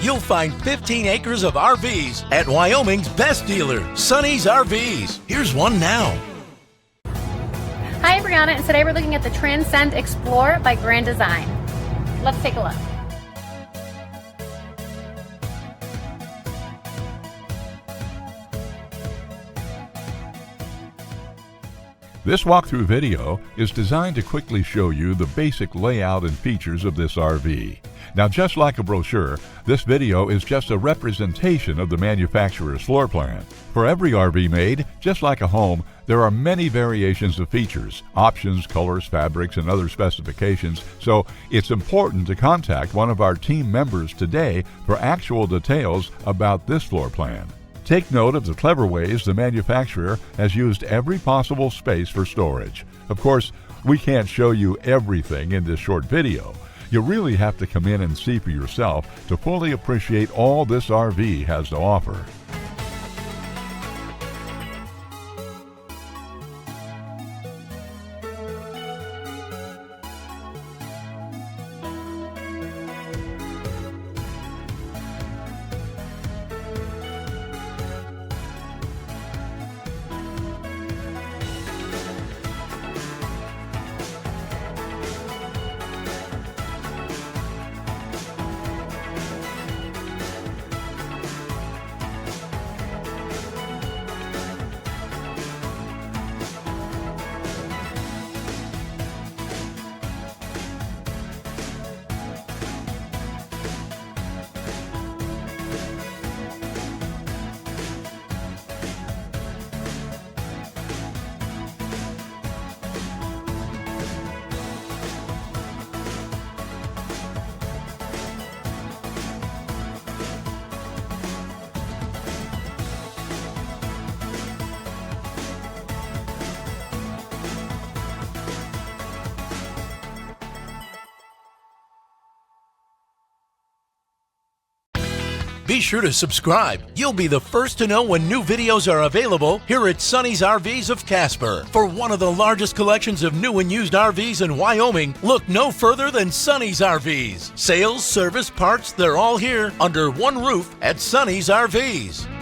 you'll find 15 acres of RVs at Wyoming's best dealer, Sonny's RVs. Here's one now. Hi, I'm Brianna, and today we're looking at the Transcend Xplor by Grand Design. Let's take a look. This walkthrough video is designed to quickly show you the basic layout and features of this RV. Now, just like a brochure, this video is just a representation of the manufacturer's floor plan. For every RV made, just like a home, there are many variations of features, options, colors, fabrics, and other specifications, so it's important to contact one of our team members today for actual details about this floor plan. Take note of the clever ways the manufacturer has used every possible space for storage. Of course, we can't show you everything in this short video. You really have to come in and see for yourself to fully appreciate all this RV has to offer. Be sure to subscribe. You'll be the first to know when new videos are available here at Sonny's RVs of Casper. For one of the largest collections of new and used RVs in Wyoming, look no further than Sonny's RVs. Sales, service, parts, they're all here under one roof at Sonny's RVs.